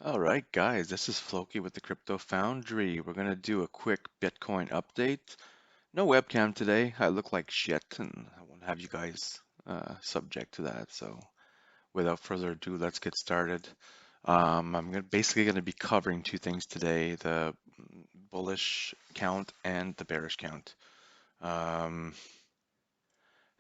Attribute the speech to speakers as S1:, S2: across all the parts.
S1: All right, guys, this is Floki with the Crypto Foundry. We're going to do a quick Bitcoin update. No webcam today. I look like shit, and I won't have you guys subject to that. So, without further ado, let's get started. Basically going to be covering two things today, the bullish count and the bearish count. Um,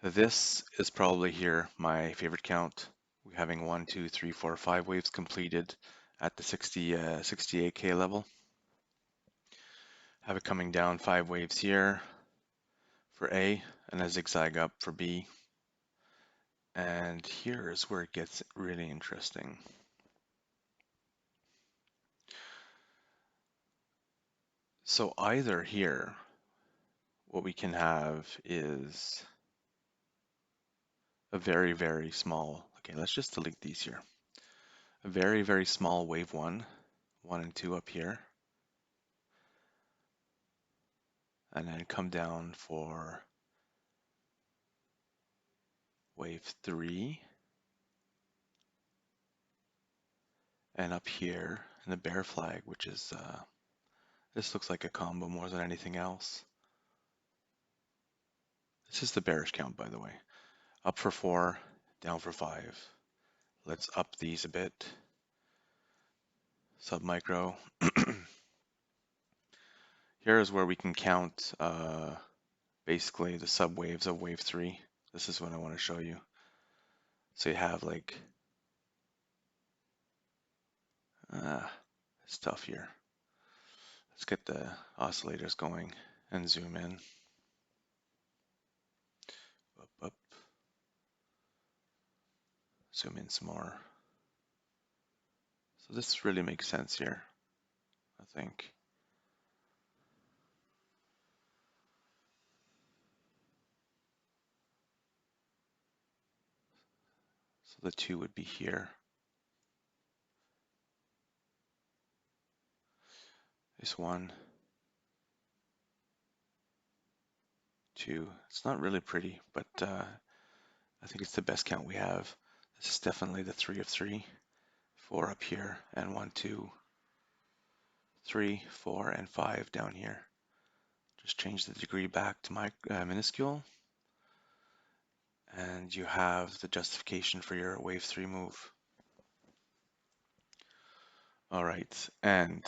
S1: this is probably here my favorite count. We're having 1, 2, 3, 4, 5 waves completed at the 68K level. Have it coming down 5 waves here for A and a zigzag up for B. And here is where it gets really interesting. So either here, what we can have is a very, very small, okay, let's just delete these here. A very, very small wave 1 and 2 up here. And then come down for wave 3. And up here in the bear flag, which is, this looks like a combo more than anything else. This is the bearish count, by the way. Up for 4, down for 5. Let's up these a bit. Submicro. Here is where we can count basically the subwaves of wave 3. This is what I want to show you. So you have like, it's tough here. Let's get the oscillators going and zoom in. Up, up. Zoom in some more. So this really makes sense here, I think. So the 2 would be here. This 1, 2. It's not really pretty, but I think it's the best count we have. This is definitely the 3 of 3. 4 up here, and 1, 2, 3, 4, and 5 down here. Just change the degree back to my minuscule, and you have the justification for your wave 3 move. All right, and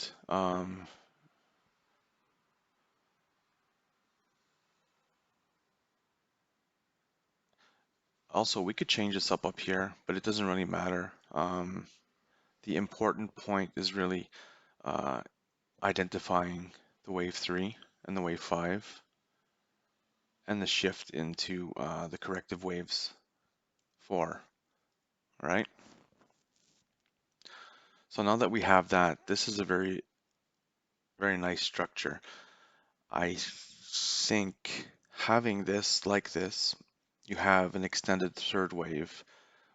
S1: also we could change this up here, but it doesn't really matter. The important point is really identifying the wave 3 and the wave 5 and the shift into the corrective waves 4, all right? So now that we have that, this is a very, very nice structure. I think having this like this, you have an extended third wave,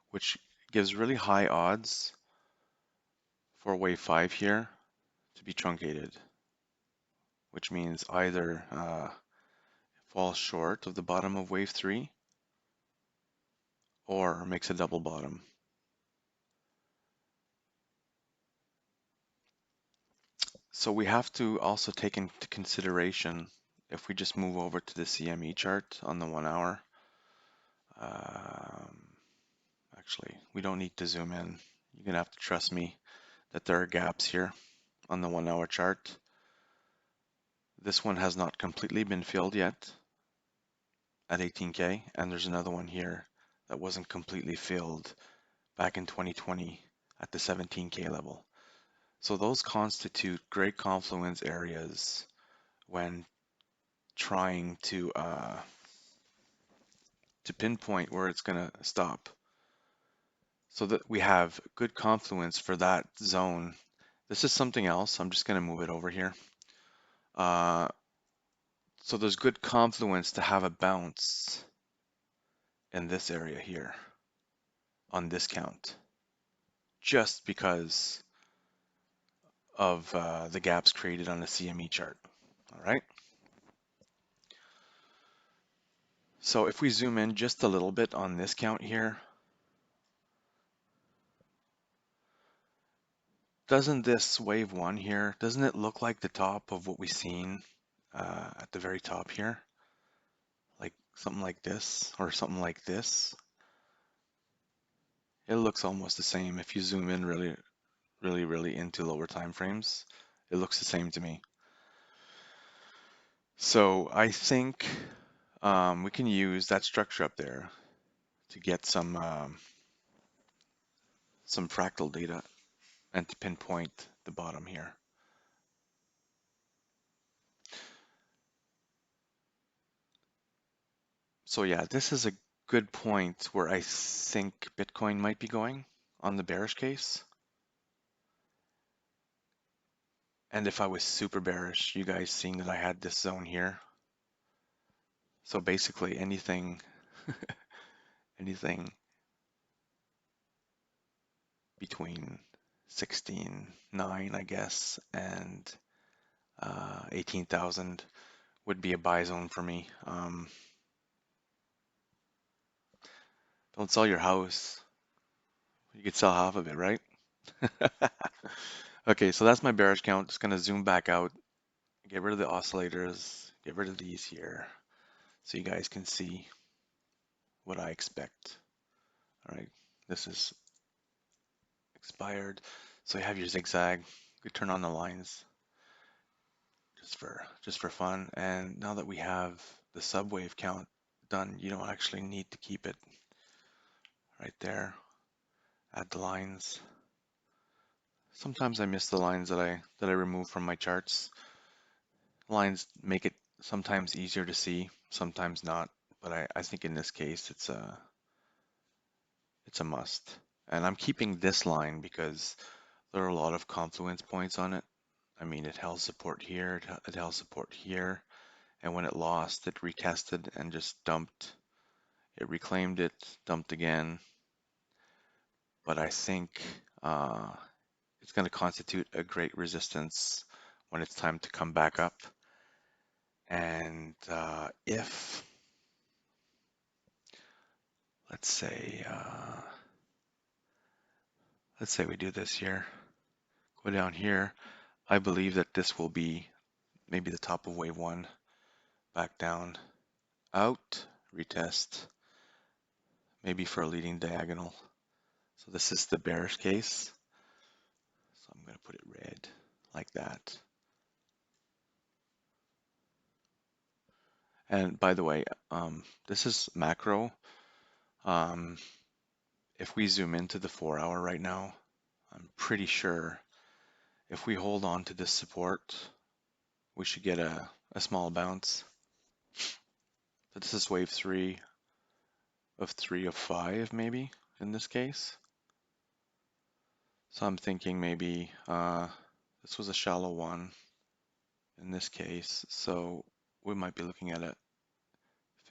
S1: which gives really high odds for wave 5 here to be truncated, which means either falls short of the bottom of wave 3 or makes a double bottom. So we have to also take into consideration, if we just move over to the CME chart on the 1 hour, actually, we don't need to zoom in. You're gonna have to trust me that there are gaps here on the 1 hour chart. This one has not completely been filled yet at 18K, and there's another one here that wasn't completely filled back in 2020 at the 17K level. So those constitute great confluence areas when trying to pinpoint where it's gonna stop. So that we have good confluence for that zone. This is something else. I'm just gonna move it over here. So there's good confluence to have a bounce in this area here on this count, just because of the gaps created on the CME chart. All right. So if we zoom in just a little bit on this count here, doesn't this wave one here, doesn't it look like the top of what we've seen at the very top here? Like something like this or something like this. It looks almost the same. If you zoom in really into lower time frames, it looks the same to me. So I think we can use that structure up there to get some fractal data and to pinpoint the bottom here. So yeah, this is a good point where I think Bitcoin might be going on the bearish case. And if I was super bearish, you guys seen that I had this zone here. So basically anything anything between 16.9, I guess, and 18,000 would be a buy zone for me. Don't sell your house. You could sell half of it, right? Okay, so that's my bearish count. Just gonna zoom back out, get rid of the oscillators, get rid of these here, so you guys can see what I expect. All right, this is expired. So you have your zigzag. You turn on the lines just for fun. And now that we have the subwave count done, you don't actually need to keep it right there. Add the lines. Sometimes I miss the lines that I remove from my charts. Lines make it sometimes easier to see, sometimes not. But I think in this case it's a must. And I'm keeping this line because there are a lot of confluence points on it. I mean, it held support here, it held support here, and when it lost, it retested and just dumped. It reclaimed it, dumped again, but I think it's going to constitute a great resistance when it's time to come back up. And if, let's say, we do this here, go down here, I believe that this will be maybe the top of wave one, back down, out, retest, maybe for a leading diagonal. So this is the bearish case. So I'm going to put it red like that. And by the way, this is macro. If we zoom into the 4-hour right now, I'm pretty sure if we hold on to this support, we should get a small bounce. So this is wave 3 of 5 maybe in this case. So I'm thinking maybe this was a shallow one in this case. So we might be looking at a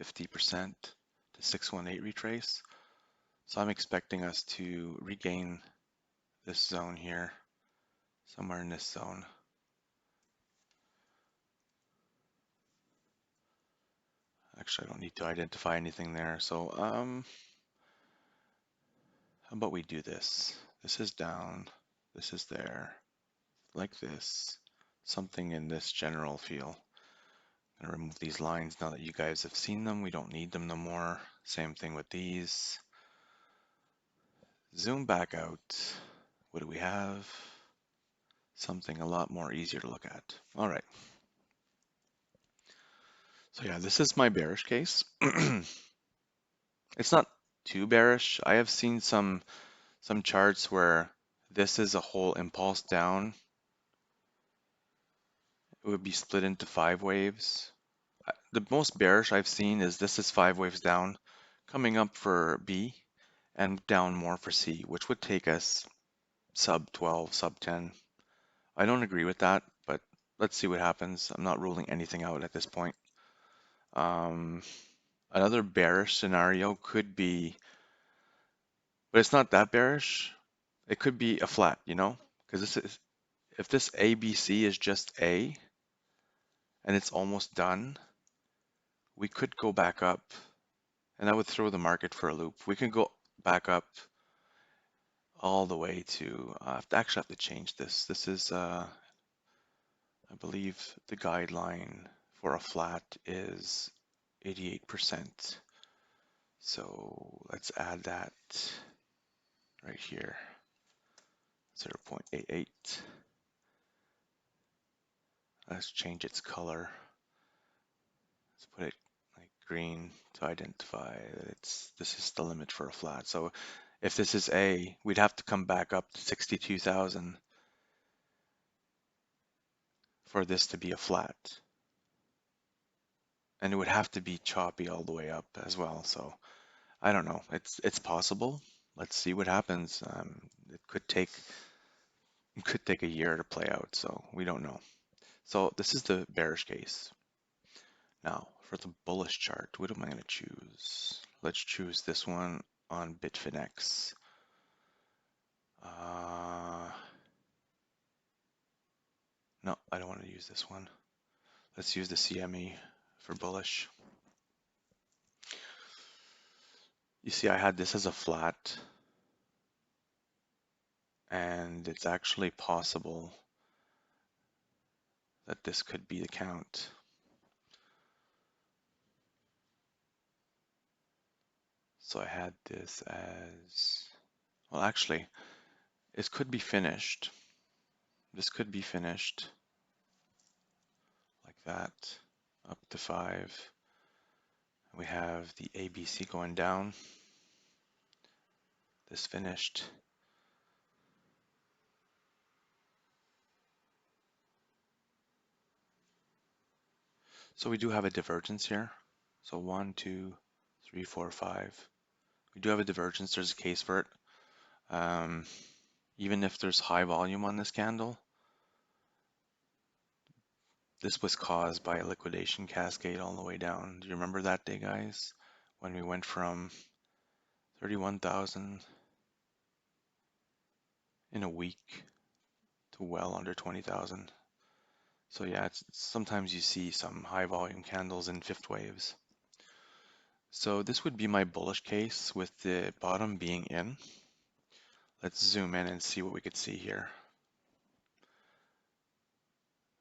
S1: 50% to 618 retrace. So I'm expecting us to regain this zone here, somewhere in this zone. Actually, I don't need to identify anything there. So how about we do this? This is down, this is there, like this, something in this general feel. I'm gonna remove these lines now that you guys have seen them. We don't need them no more. Same thing with these. Zoom back out. What do we have? Something a lot more easier to look at. All right. So yeah, this is my bearish case. It's not too bearish. I have seen some charts where this is a whole impulse down. It would be split into 5 waves. The most bearish I've seen is this is 5 waves down, coming up for B and down more for C, which would take us sub 12, sub 10. I don't agree with that, but let's see what happens. I'm not ruling anything out at this point. Another bearish scenario could be, but it's not that bearish. It could be a flat, you know, because this is, if this ABC is just A and it's almost done, we could go back up, and that would throw the market for a loop. We can go back up all the way to, actually have to change this. This is, I believe the guideline for a flat is 88%. So let's add that right here, 0.88. Let's change its color. Let's put it like green to identify that this is the limit for a flat. So if this is A, we'd have to come back up to 62,000 for this to be a flat. And it would have to be choppy all the way up as well. So I don't know. It's possible. Let's see what happens. It could take a year to play out, so we don't know. So this is the bearish case. Now for the bullish chart, what am I going to choose? Let's choose this one on Bitfinex. No, I don't want to use this one. Let's use the CME for bullish. You see, I had this as a flat, and it's actually possible that this could be the count. So I had this as, well, actually, it could be finished. This could be finished like that, up to 5. We have the ABC going down. This finished. So we do have a divergence here. So 1, 2, 3, 4, 5. We do have a divergence. There's a case for it. Even if there's high volume on this candle, this was caused by a liquidation cascade all the way down. Do you remember that day, guys? When we went from 31,000 in a week to well under 20,000. So yeah, sometimes you see some high volume candles in fifth waves. So this would be my bullish case with the bottom being in. Let's zoom in and see what we could see here.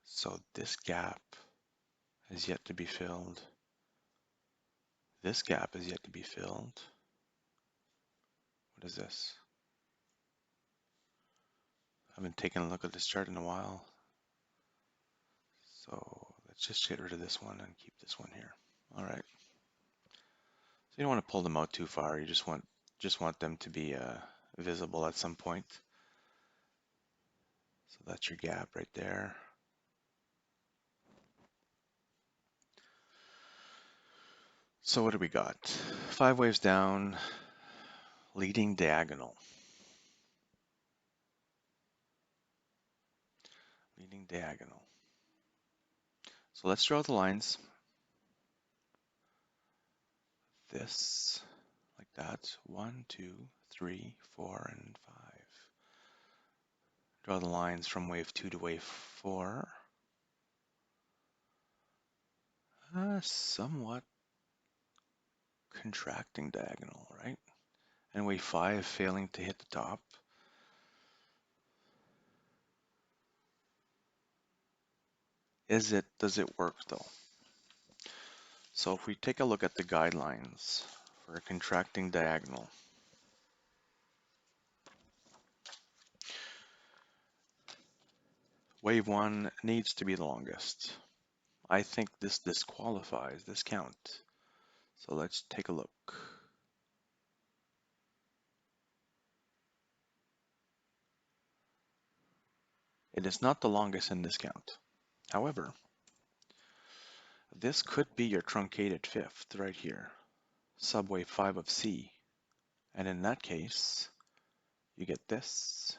S1: So this gap is yet to be filled. This gap is yet to be filled. What is this? I haven't taken a look at this chart in a while. So let's just get rid of this one and keep this one here. All right. So you don't want to pull them out too far. You just want them to be visible at some point. So that's your gap right there. So what do we got? 5 waves down, leading diagonal. Leading diagonal. So let's draw the lines. This, like that. 1, 2, 3, 4, and 5. Draw the lines from wave 2 to wave 4. Somewhat contracting diagonal, right? And wave 5 failing to hit the top. Does it work though? So if we take a look at the guidelines for a contracting diagonal, wave 1 needs to be the longest. I think this disqualifies this count. So let's take a look. It is not the longest in this count. However, this could be your truncated fifth right here, subwave 5 of C. And in that case, you get this,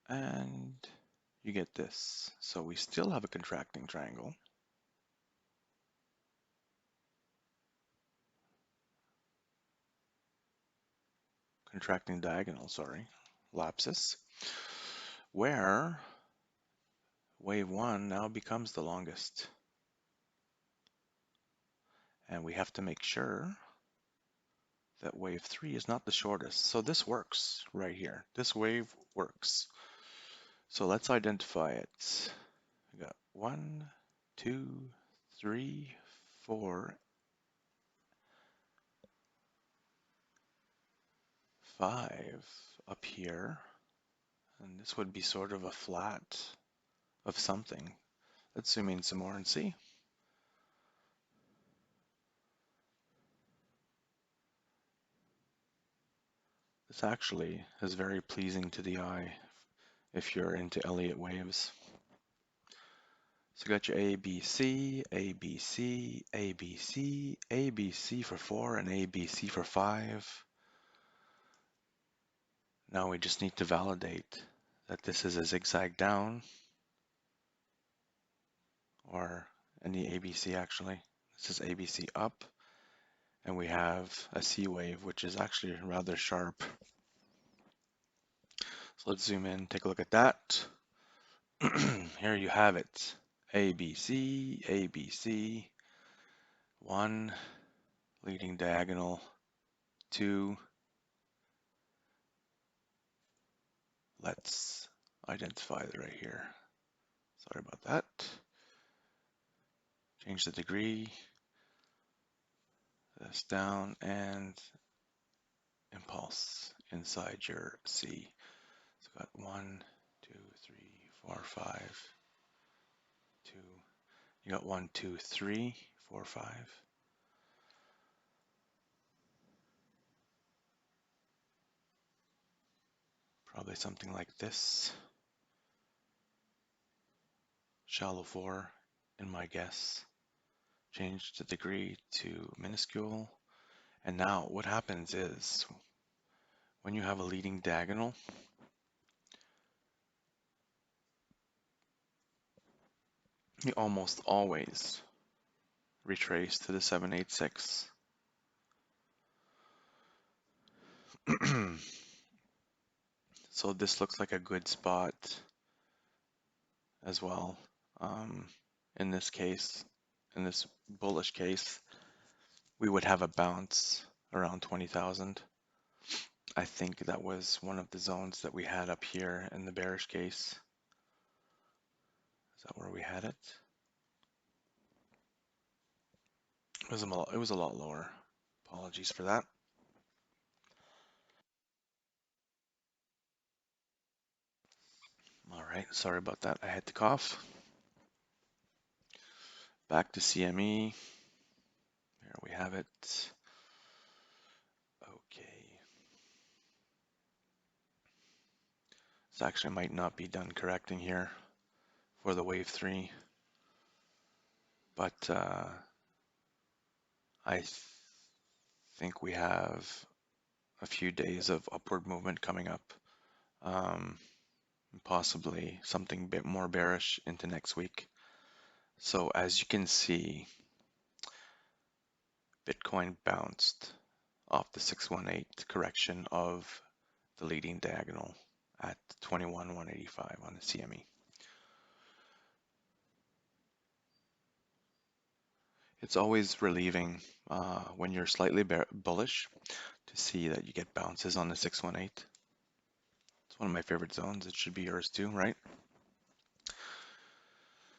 S1: and you get this. So we still have a contracting triangle. Contracting diagonal, sorry, lapsus, where wave 1 now becomes the longest. And we have to make sure that wave 3 is not the shortest. So this works right here. This wave works. So let's identify it. We got 1, 2, 3, 4, 5 up here. And this would be sort of a flat of something. Let's zoom in some more and see. This actually is very pleasing to the eye if you're into Elliott waves. So you got your A, B, C, A, B, C, A, B, C, A, B, C for 4, and A, B, C for 5. Now we just need to validate that this is a zigzag down, or any ABC actually. This is ABC up, and we have a C wave, which is actually rather sharp. So let's zoom in, take a look at that. Here you have it. ABC, ABC, 1, leading diagonal, 2. Let's identify it right here. Sorry about that. Change the degree, this down, and impulse inside your C. So got 1, 2, 3, 4, 5, 2. You got 1, 2, 3, 4, 5. Probably something like this. Shallow 4 in my guess. Change the degree to minuscule. And now what happens is when you have a leading diagonal, you almost always retrace to the 786. So this looks like a good spot as well. In this case, in this bullish case, we would have a bounce around 20,000. I think that was one of the zones that we had up here in the bearish case. Is that where we had it? It was a lot lower. Apologies for that. All right, sorry about that. I had to cough. Back to CME. Here we have it. Okay. This actually might not be done correcting here for the wave 3, but I think we have a few days of upward movement coming up. Possibly something a bit more bearish into next week. So as you can see, Bitcoin bounced off the 618 correction of the leading diagonal at 21,185 on the CME. It's always relieving when you're slightly bullish to see that you get bounces on the 618. It's one of my favorite zones. It should be yours too, right?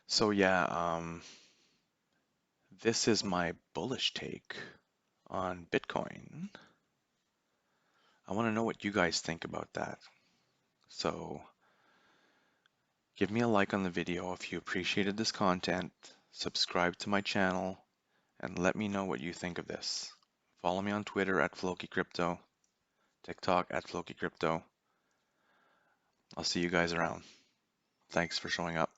S1: So yeah, this is my bullish take on Bitcoin. I want to know what you guys think about that. So give me a like on the video if you appreciated this content, subscribe to my channel, and let me know what you think of this. Follow me on Twitter at FlokiCrypto, TikTok at FlokiCrypto. I'll see you guys around. Thanks for showing up.